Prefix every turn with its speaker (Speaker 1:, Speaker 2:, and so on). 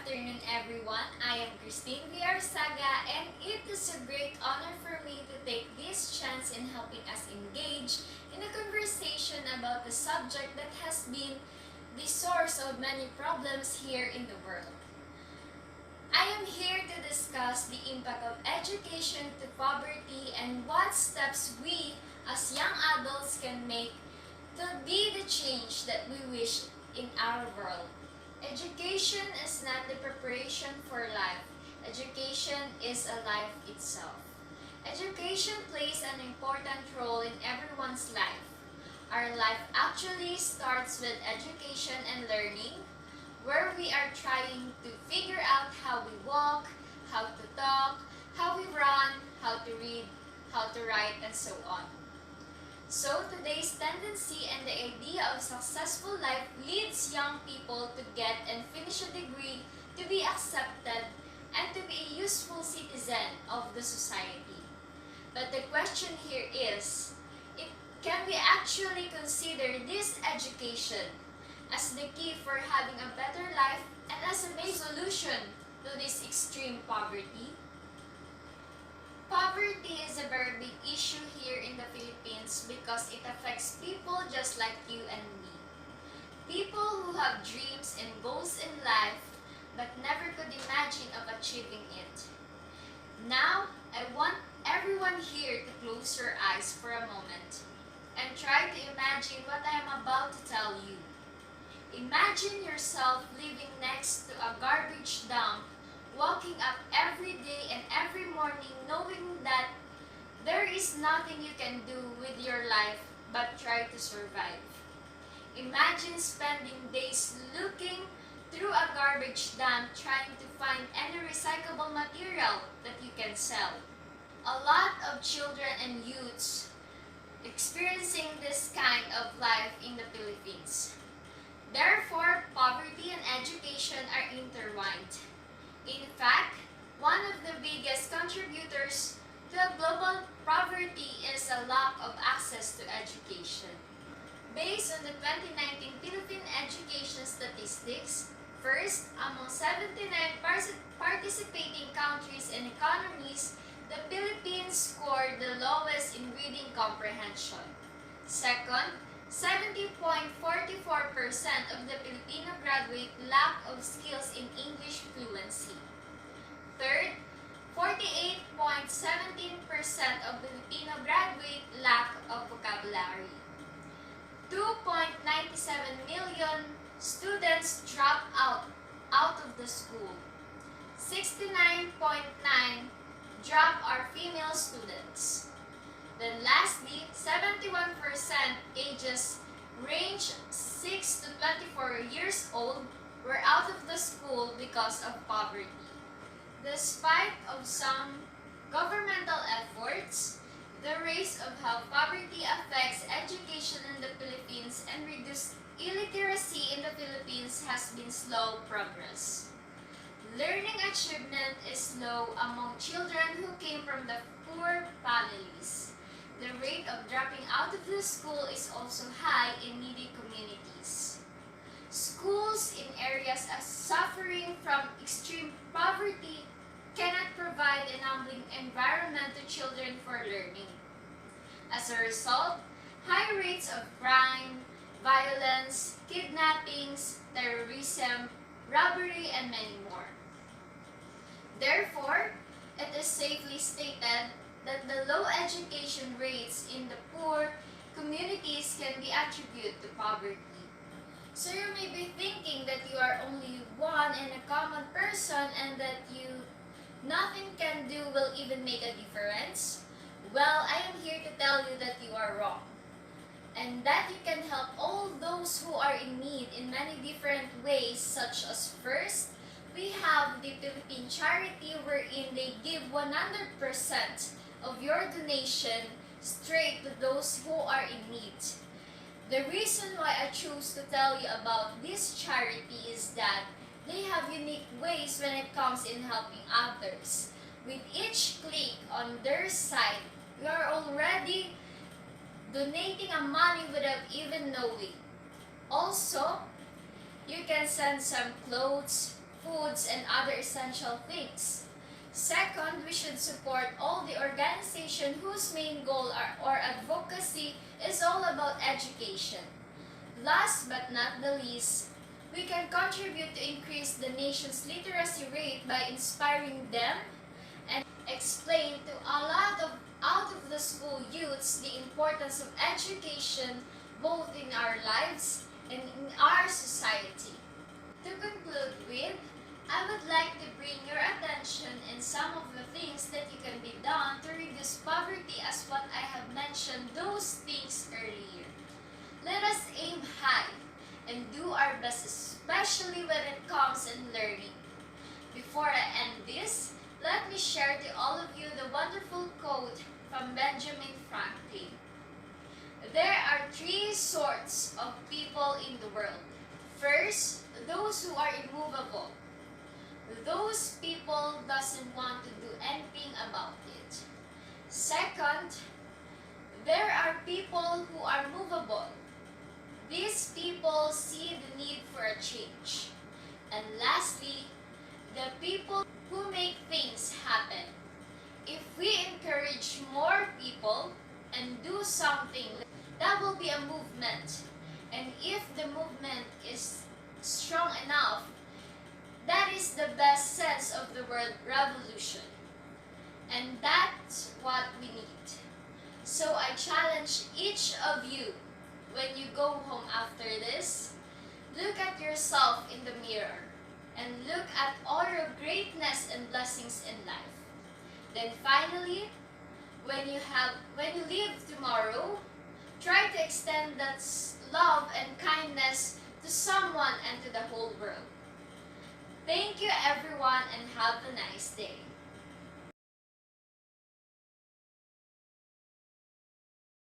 Speaker 1: afternoon, everyone. I am Christine Villarsaga, and it is a great honor for me to take this chance in helping us engage in a conversation about a subject that has been the source of many problems here in the world. I am here to discuss the impact of education to poverty and what steps we as young adults can make to be the change that we wish in our world. Education is not the preparation for life. Education is a life itself. Education plays an important role in everyone's life. Our life actually starts with education and learning, where we are trying to figure out how we walk, how to talk, how we run, how to read, how to write, and so on. So today's tendency and the idea of successful life leads young people to get and finish a degree to be accepted and to be a useful citizen of the society. But the question here is, can we actually consider this education as the key for having a better life and as a main solution to this extreme poverty? Poverty is a very big issue here in the Philippines because it affects people just like you and me. People who have dreams and goals in life but never could imagine of achieving it. Now, I want everyone here to close your eyes for a moment and try to imagine what I am about to tell you. Imagine yourself living next to a garbage dump, walking up every day and every morning knowing that there is nothing you can do with your life but try to survive. Imagine spending days looking through a garbage dump trying to find any recyclable material that you can sell. A lot of children and youths experiencing this kind of life in the Philippines. Therefore, poverty and education are intertwined. In fact, one of the biggest contributors to global poverty is a lack of access to education. Based on the 2019 Philippine education statistics, first, among 79 participating countries and economies, the Philippines scored the lowest in reading comprehension. Second, 70.44% of the Filipino graduate lack of skills in English fluency. Third, 48.17% of Filipino graduate lack of vocabulary. 2.97 million students drop out of the school. 69.9 drop are female students. Then lastly, 71% ages range 6 to 24 years old were out of the school because of poverty. Despite of some governmental efforts, the rate of how poverty affects education in the Philippines and reduced illiteracy in the Philippines has been slow progress. Learning achievement is low among children who came from the poor families. The rate of dropping out of the school is also high in needy communities. Schools in areas suffering from extreme poverty cannot provide an enabling environment to children for learning. As a result, high rates of crime, violence, kidnappings, terrorism, robbery, and many more. Therefore, it is safely stated that the low education rates in the poor communities can be attributed to poverty. So you may be thinking that you are only one and a common person and that nothing can do will even make a difference. Well, I am here to tell you that you are wrong. And that you can help all those who are in need in many different ways, such as first, we have the Philippine Charity wherein they give 100% of your donation straight to those who are in need. The reason why I chose to tell you about this charity is that they have unique ways when it comes in helping others. With each click on their site, you are already donating a money without even knowing. Also, you can send some clothes, foods, and other essential things. Second, we should support all the organization whose main goal or advocacy is all about education. Last but not the least, we can contribute to increase the nation's literacy rate by inspiring them and explain to a lot of out of the school youths the importance of education both in our lives and in our society. To conclude with, I would like to bring your attention in some of the things that you can be done to reduce poverty as what I have mentioned those things earlier. Let us aim high and do our best, especially when it comes in learning. Before I end this, let me share to all of you the wonderful quote from Benjamin Franklin. There are three sorts of people in the world. First, those who are immovable. Those people doesn't want to do anything about it. Second, there are people who are movable. These people see the need for a change. And lastly, the people who make things happen. If we encourage more people and do something, that will be a movement. And if the movement is strong enough, that is the best sense of the word revolution. And that's what we need. So I challenge each of you, when you go home after this, look at yourself in the mirror and look at all your greatness and blessings in life. Then finally, when you leave tomorrow, try to extend that love and kindness to someone and to the whole world. Thank you everyone and have a nice day.